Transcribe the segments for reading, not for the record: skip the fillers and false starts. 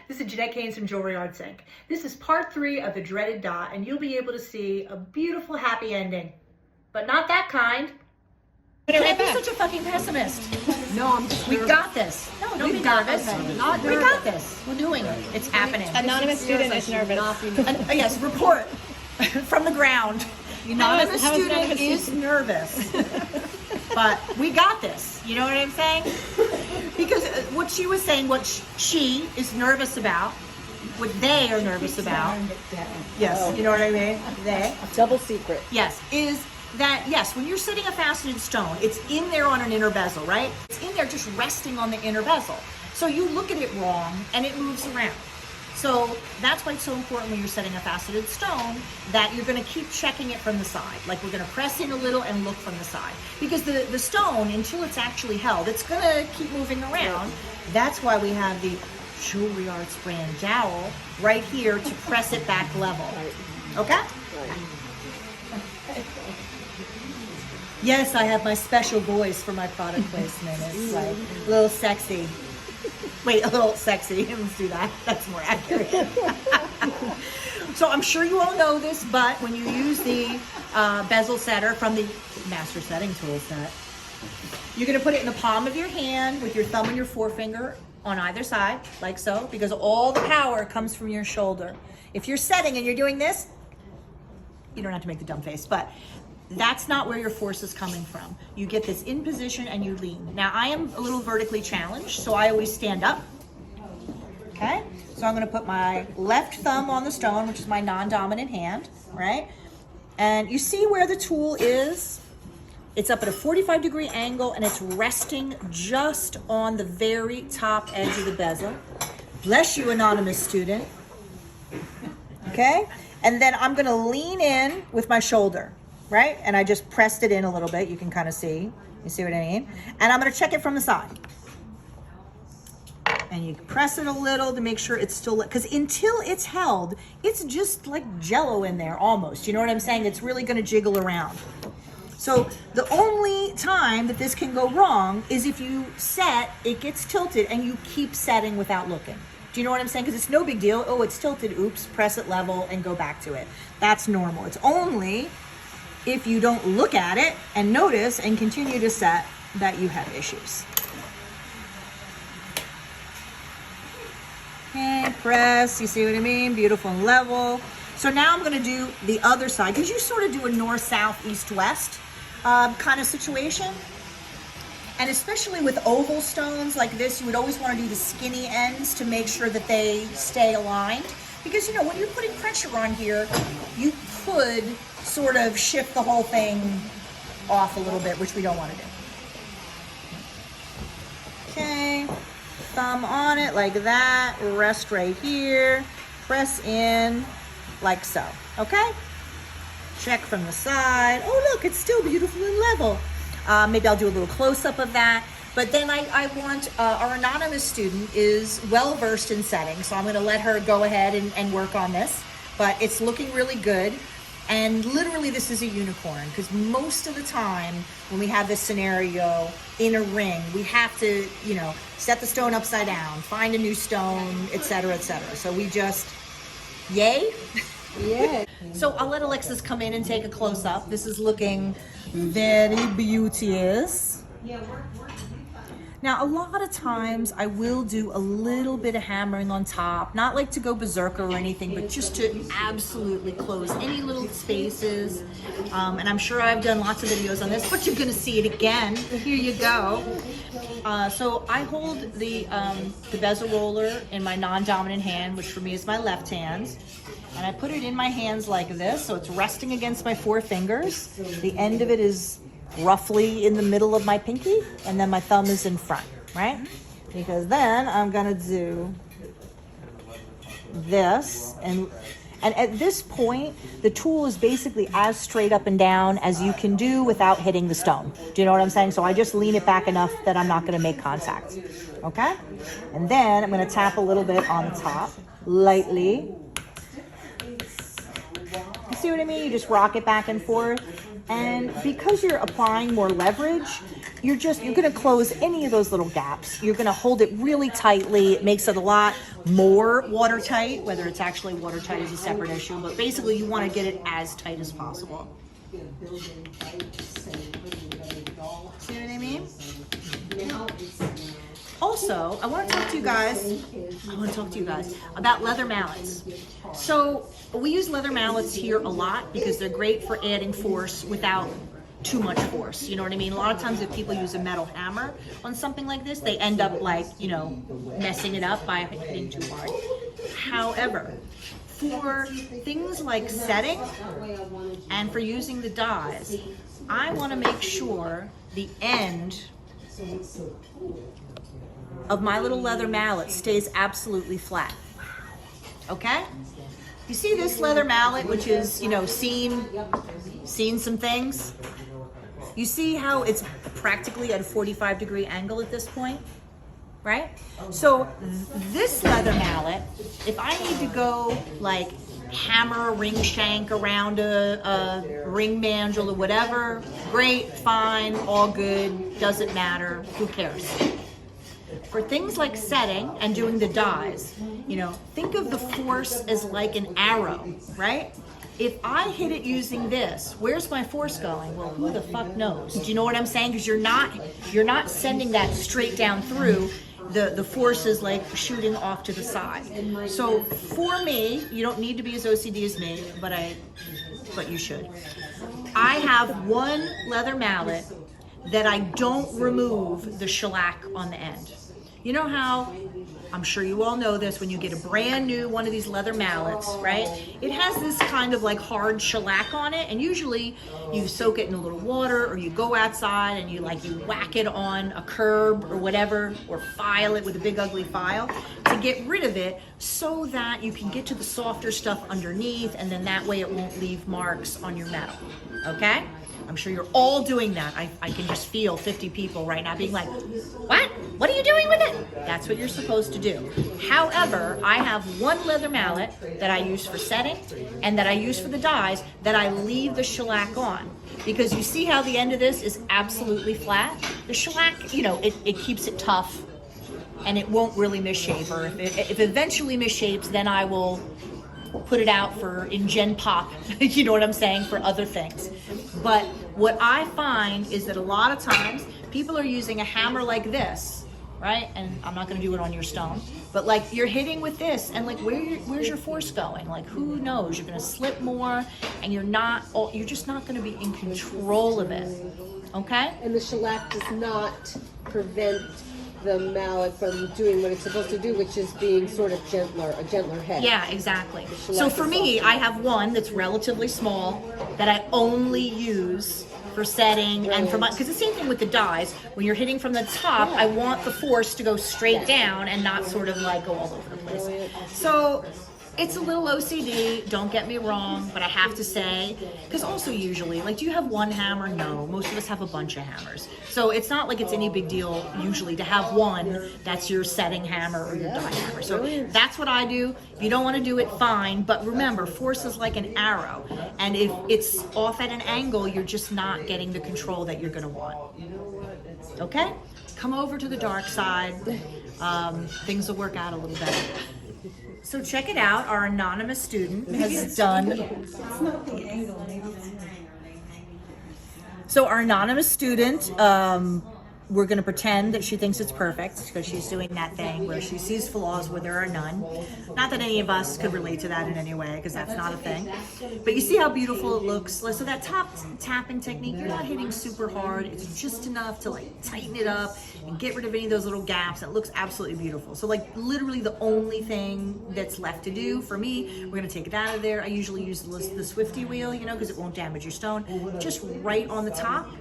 This is Jeanette Keynes from Jewelry Arts Inc. This is part 3 of the dreaded dot, and you'll be able to see a beautiful happy ending. But not that kind. You can't be such a fucking pessimist. No, I'm just We got this. No, don't be nervous. We got this. We're doing it. It's happening. Anonymous student is nervous. Yes, report from the ground. Anonymous How is student anonymous is nervous. But we got this. You know what I'm saying? Because what she was saying, what she is nervous about, what they are nervous about. Yes, you know what I mean? They. double secret. Yes, is that, yes, when you're setting a faceted stone, it's in there on an inner bezel, right? It's in there just resting on the inner bezel. So you look at it wrong and it moves around. So that's why it's so important when you're setting a faceted stone that you're gonna keep checking it from the side. Like we're gonna press in a little and look from the side. Because the stone, until it's actually held, it's gonna keep moving around. That's why we have the Jewelry Arts brand dowel right here to press it back level. Okay? Yes, I have my special voice for my product placement. It's like a little sexy. Wait, a little sexy. Let's do that. That's more accurate. So I'm sure you all know this, but when you use the bezel setter from the Master Setting tool set, you're going to put it in the palm of your hand with your thumb and your forefinger on either side, like so, because all the power comes from your shoulder. If you're setting and you're doing this, you don't have to make the dumb face, but that's not where your force is coming from. You get this in position and you lean. Now I am a little vertically challenged, so I always stand up. Okay, so I'm gonna put my left thumb on the stone, which is my non-dominant hand, right? And you see where the tool is? It's up at a 45-degree angle and it's resting just on the very top edge of the bezel. Bless you, anonymous student. Okay, and then I'm gonna lean in with my shoulder. Right? And I just pressed it in a little bit. You can kind of see. You see what I mean? And I'm going to check it from the side. And you press it a little to make sure it's still, because until it's held, it's just like jello in there almost. You know what I'm saying? It's really going to jiggle around. So the only time that this can go wrong is if you set, it gets tilted and you keep setting without looking. Do you know what I'm saying? Because it's no big deal. Oh, it's tilted. Oops. Press it level and go back to it. That's normal. It's only if you don't look at it and notice and continue to set that you have issues. Okay, press, you see what I mean? Beautiful and level. So now I'm gonna do the other side, because you sort of do a north, south, east, west kind of situation. And especially with oval stones like this, you would always wanna do the skinny ends to make sure that they stay aligned. Because you know, when you're putting pressure on here, you could sort of shift the whole thing off a little bit, which we don't want to do. Okay, thumb on it like that, rest right here, press in like so, okay? Check from the side. Oh look, it's still beautiful and level. Maybe I'll do a little close-up of that. But then I want, our anonymous student is well-versed in setting, so I'm gonna let her go ahead and work on this. But it's looking really good. And literally this is a unicorn, because most of the time when we have this scenario in a ring, we have to, you know, set the stone upside down, find a new stone, etc., etc. So we just, yay? Yeah. So I'll let Alexis come in and take a close-up. This is looking very beauteous. Now, a lot of times I will do a little bit of hammering on top, not like to go berserker or anything, but just to absolutely close any little spaces. And I'm sure I've done lots of videos on this, but you're gonna see it again. Here you go. So I hold the bezel roller in my non-dominant hand, which for me is my left hand. And I put it in my hands like this, so it's resting against my 4 fingers. The end of it is roughly in the middle of my pinky, and then my thumb is in front, right? Because then I'm gonna do this, and at this point, the tool is basically as straight up and down as you can do without hitting the stone. Do you know what I'm saying? So I just lean it back enough that I'm not gonna make contact, okay? And then I'm gonna tap a little bit on the top, lightly. You see what I mean? You just rock it back and forth. And because you're applying more leverage, you're gonna close any of those little gaps. You're gonna hold it really tightly. It makes it a lot more watertight. Whether it's actually watertight is a separate issue, but basically you want to get it as tight as possible. See what I mean? Also, I want to talk to you guys about leather mallets. So we use leather mallets here a lot because they're great for adding force without too much force. You know what I mean? A lot of times if people use a metal hammer on something like this, they end up like, you know, messing it up by hitting too hard. However, for things like setting and for using the dies, I want to make sure the end of my little leather mallet stays absolutely flat. Okay? You see this leather mallet, which is, you know, seen some things? You see how it's practically at a 45-degree angle at this point, right? So this leather mallet, if I need to go like hammer a ring shank around a ring mandrel or whatever, great, fine, all good, doesn't matter, who cares? For things like setting and doing the dies, you know, think of the force as like an arrow, right? If I hit it using this, where's my force going? Well, who the fuck knows? Do you know what I'm saying? Because you're not sending that straight down through. The force is like shooting off to the side. So for me, you don't need to be as OCD as me, but you should. I have one leather mallet that I don't remove the shellac on the end. You know how, I'm sure you all know this, when you get a brand new one of these leather mallets, right? It has this kind of like hard shellac on it, and usually you soak it in a little water, or you go outside and you whack it on a curb or whatever, or file it with a big ugly file to get rid of it so that you can get to the softer stuff underneath, and then that way it won't leave marks on your metal, okay? I'm sure you're all doing that. I can just feel 50 people right now being like, what? What are you doing with it? That's what you're supposed to do. However, I have one leather mallet that I use for setting and that I use for the dies that I leave the shellac on. Because you see how the end of this is absolutely flat? The shellac, you know, it keeps it tough and it won't really misshape. Or if it eventually misshapes, then I will put it out in Gen Pop, you know what I'm saying, for other things. But what I find is that a lot of times people are using a hammer like this, right? And I'm not going to do it on your stone, but like you're hitting with this, and like where's your force going? Like who knows? You're going to slip more, and you're just not going to be in control of it. Okay? And the shellac does not prevent the mallet from doing what it's supposed to do, which is being sort of a gentler head. Yeah, exactly. So for me, I have one that's relatively small that I only use for setting and for because the same thing with the dies. When you're hitting from the top, I want the force to go straight down and not sort of like go all over the place. So it's a little OCD, don't get me wrong, but I have to say, because also usually, like, do you have one hammer? No, most of us have a bunch of hammers. So it's not like it's any big deal usually to have one that's your setting hammer or your die hammer. So that's what I do. If you don't want to do it, fine. But remember, force is like an arrow. And if it's off at an angle, you're just not getting the control that you're going to want. Okay? Come over to the dark side. Things will work out a little better. So check it out, our anonymous student has done. So our anonymous student, we're gonna pretend that she thinks it's perfect because she's doing that thing where she sees flaws where there are none. Not that any of us could relate to that in any way because that's not a thing. But you see how beautiful it looks. So that top tapping technique, you're not hitting super hard. It's just enough to like tighten it up and get rid of any of those little gaps. It looks absolutely beautiful. So like literally the only thing that's left to do for me, we're gonna take it out of there. I usually use the Swifty wheel, you know, because it won't damage your stone. Just right on the top,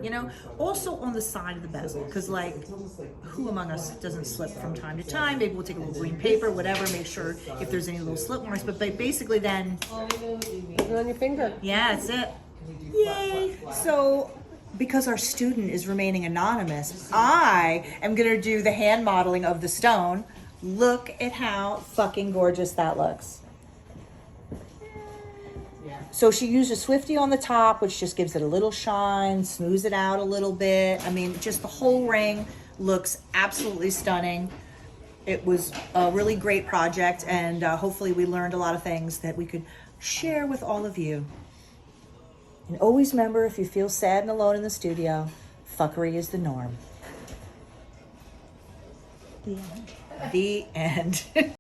you know. Also on the side of the bezel, because like who among us doesn't slip from time to time? Maybe we'll take a little green paper, whatever, make sure if there's any little slip marks, but basically then Put it on your finger. yeah, that's it. Yay. So because our student is remaining anonymous, I am gonna do the hand modeling of the stone. Look at how fucking gorgeous that looks. So she used a Swifty on the top, which just gives it a little shine, smooths it out a little bit. I mean, just the whole ring looks absolutely stunning. It was a really great project, and hopefully we learned a lot of things that we could share with all of you. And always remember, if you feel sad and alone in the studio, fuckery is the norm. The end. The end.